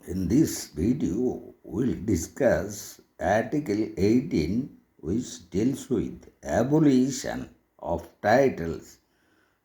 In this video, we'll discuss Article 18, which deals with abolition of titles.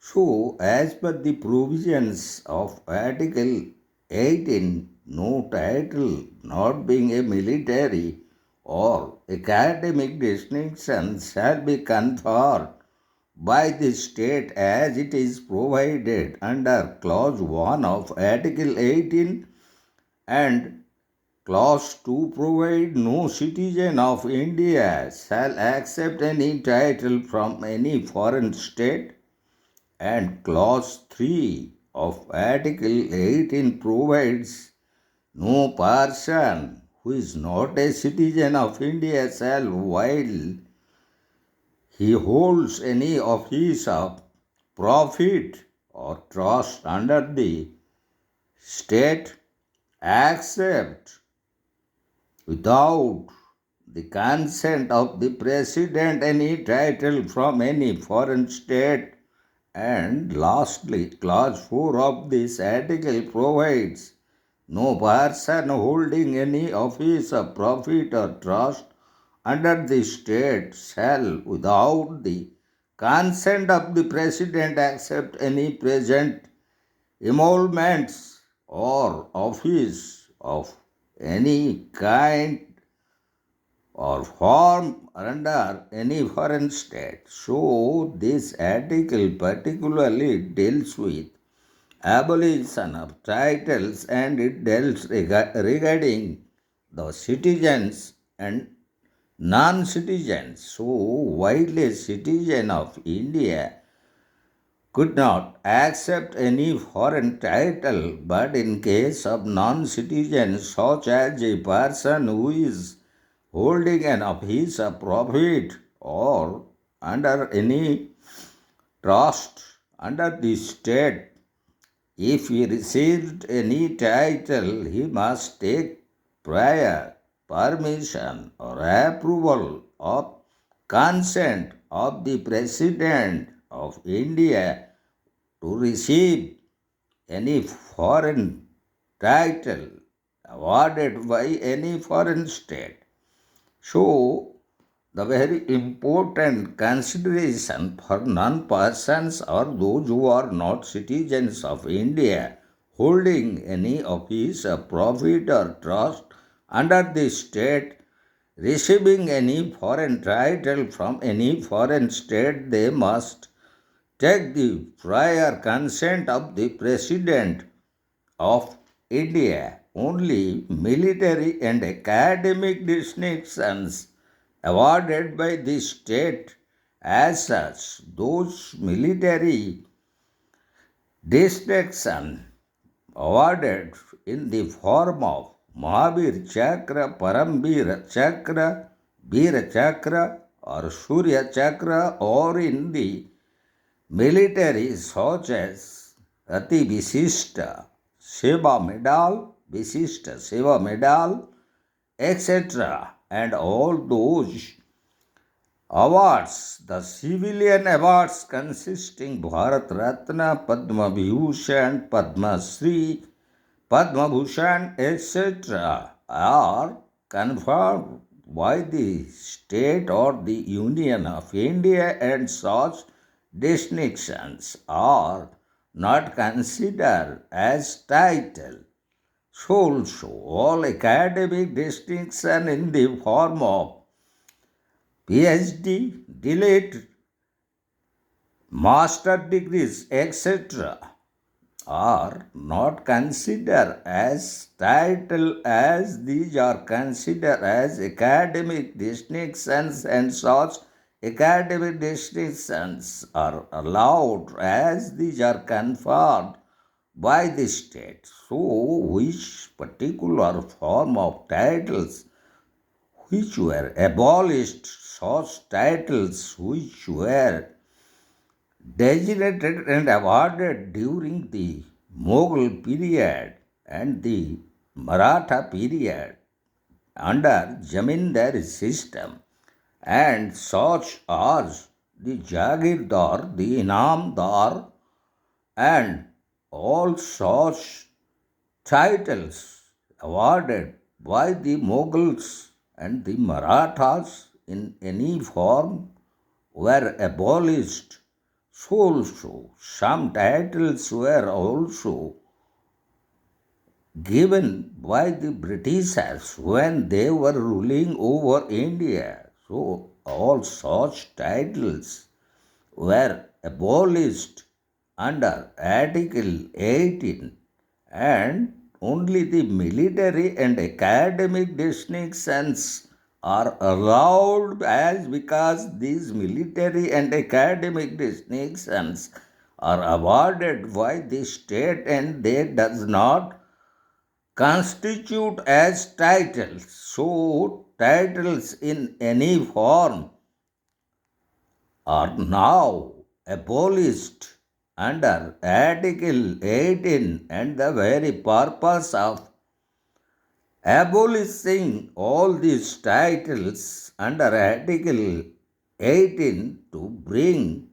So, as per the provisions of Article 18, no title not being a military or academic distinction shall be conferred by the state as it is provided under Clause 1 of Article 18 and Clause 2 provide no citizen of India shall accept any title from any foreign state, and Clause 3 of Article 18 provides no person who is not a citizen of India shall, while he holds any office of profit or trust under the state, accept without the consent of the President any title from any foreign state. And lastly, Clause 4 of this article provides no person holding any office of profit or trust under the state shall, without the consent of the President, accept any present emoluments or office of any kind or form under any foreign state. So, this article particularly deals with abolition of titles, and it deals regarding the citizens and non-citizens. So, while a citizen of India could not accept any foreign title, but in case of non-citizens such as a person who is holding an office of profit or under any trust under the state, if he received any title, he must take prior permission or approval of consent of the President of India to receive any foreign title awarded by any foreign state. So, the very important consideration for non-persons or those who are not citizens of India holding any office of profit or trust under the state, receiving any foreign title from any foreign state, they must take the prior consent of the President of India. Only military and academic distinctions awarded by the state as such, those military distinctions awarded in the form of Mahavir Chakra, Parambir Chakra, Veera Chakra or Surya Chakra, or in the military such as Ati Visishta Seva Medal, Visishta Seva Medal, etc. and all those awards, the civilian awards consisting Bharat Ratna, Padma Vibhushan, Padma Shri, Padma Bhushan, etc. are conferred by the state or the Union of India, and such distinctions are not considered as title. So also all academic distinction in the form of PhD, DLED, master degrees, etc. are not considered as title, as these are considered as academic distinctions, and such academic distinctions are allowed as these are conferred by the state. So, which particular form of titles which were abolished, such titles which were designated and awarded during the Mughal period and the Maratha period under Zamindari system, and such as the Jagirdar, the Inamdar, and all such titles awarded by the Mughals and the Marathas in any form were abolished. So also some titles were also given by the Britishers when they were ruling over India. So all such titles were abolished under Article 18, and only the military and academic distinctions are allowed, as because these military and academic distinctions are awarded by the state and they does not constitute as titles. So titles in any form are now abolished under Article 18, and the very purpose of abolishing all these titles under Article 18 to bring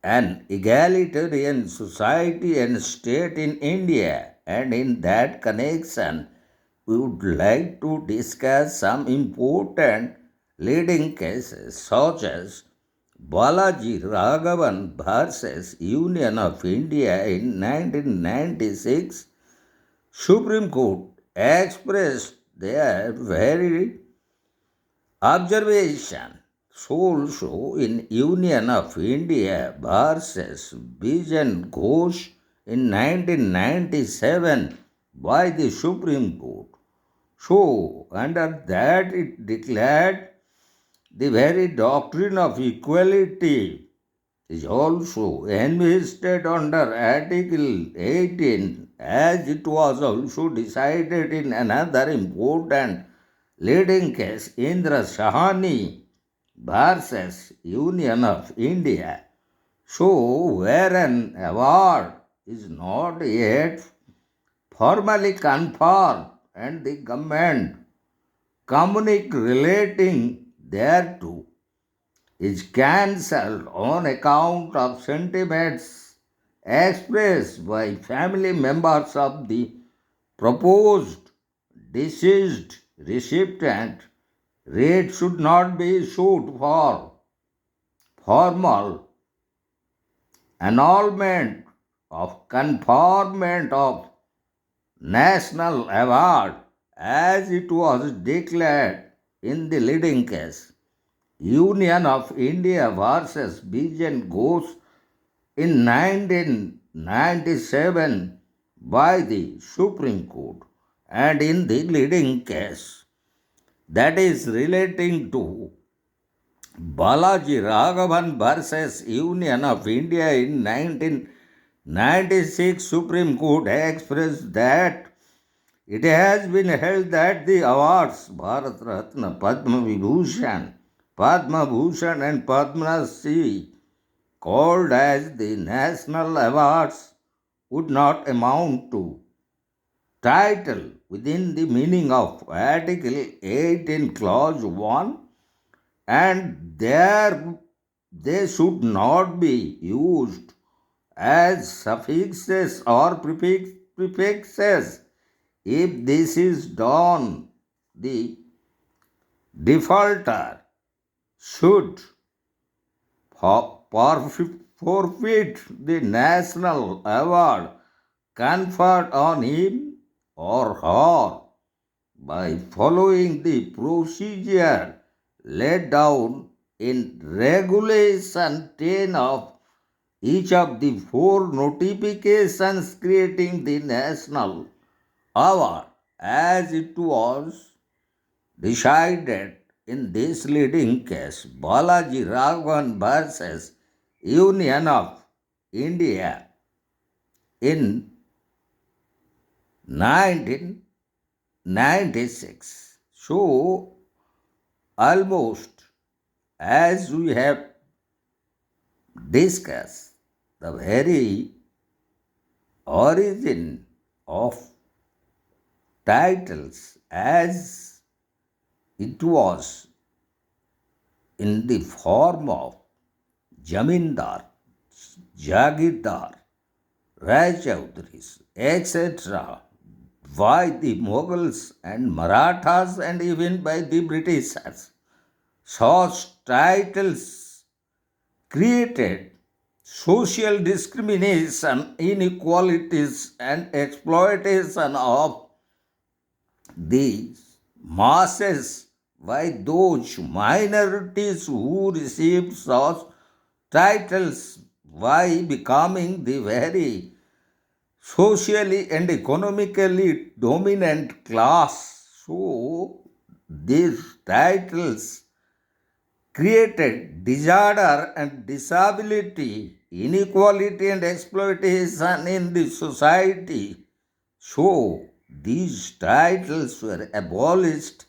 an egalitarian society and state in India. And in that connection, we would like to discuss some important leading cases such as Balaji Raghavan versus Union of India in 1996. Supreme Court expressed their very observation. So also in Union of India versus Bijan Ghosh in 1997 by the Supreme Court. So under that it declared the very doctrine of equality is also envisaged under Article 18, as it was also decided in another important leading case, Indra Sahani versus Union of India. So, where an award is not yet formally conferred and the government communique relating thereto is cancelled on account of sentiments expressed by family members of the proposed deceased recipient, rate should not be sued for formal annulment of conferment of national award as it was declared in the leading case, Union of India versus Bijan Ghosh in 1997 by the Supreme Court, and in the leading case that is relating to Balaji Raghavan versus Union of India in 1996, Supreme Court expressed that it has been held that the awards Bharat Ratna, Padma Vibhushan, Padma Bhushan and Padma Shri called as the national awards would not amount to title within the meaning of Article 18 Clause 1, and there they should not be used as suffixes or prefixes. If this is done, the defaulter should forfeit the national award conferred on him or her by following the procedure laid down in Regulation 10 of each of the four notifications creating the national award, as it was decided in this leading case, Balaji Raghavan versus Union of India in 1996. So, almost as we have discussed, the very origin of titles as it was in the form of Jamindar, Jagirdar, Rai Chaudhurys, etc., by the Mughals and Marathas and even by the Britishers. Such titles created social discrimination, inequalities, and exploitation of the masses by those minorities who received such titles by becoming the very socially and economically dominant class. So, these titles created disorder and disability, inequality and exploitation in the society. So, these titles were abolished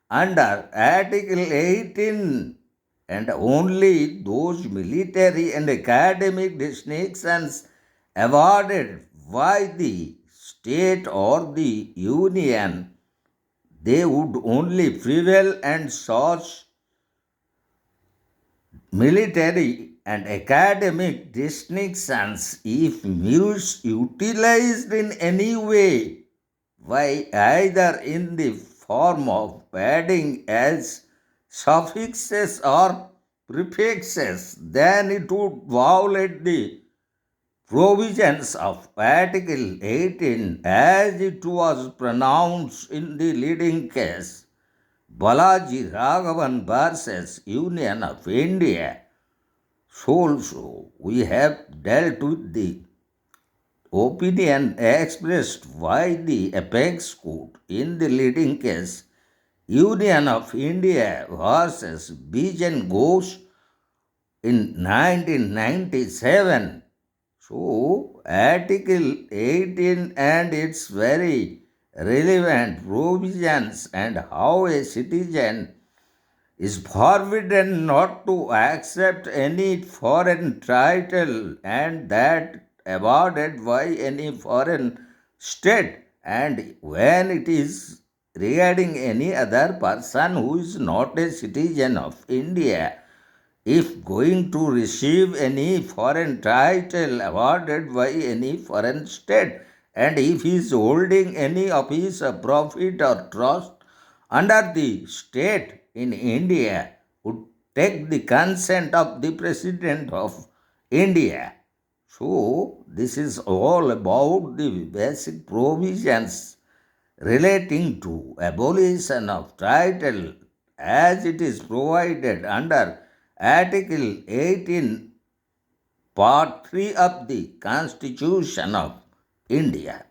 under Article 18, and only those military and academic distinctions awarded by the state or the union, they would only prevail, and such military and academic distinctions, if utilized in any way, by either in the form of adding as suffixes or prefixes, then it would violate the provisions of Article 18 as it was pronounced in the leading case, Balaji Raghavan versus Union of India. So we have dealt with the opinion expressed by the apex court in the leading case, Union of India versus Bijan Ghosh in 1997. So, Article 18 and its very relevant provisions, and how a citizen is forbidden not to accept any foreign title and that awarded by any foreign state, and when it is regarding any other person who is not a citizen of India, if going to receive any foreign title awarded by any foreign state, and if he is holding any office of profit or trust under the state in India, would take the consent of the President of India. So, this is all about the basic provisions relating to abolition of title as it is provided under Article 18, Part 3 of the Constitution of India.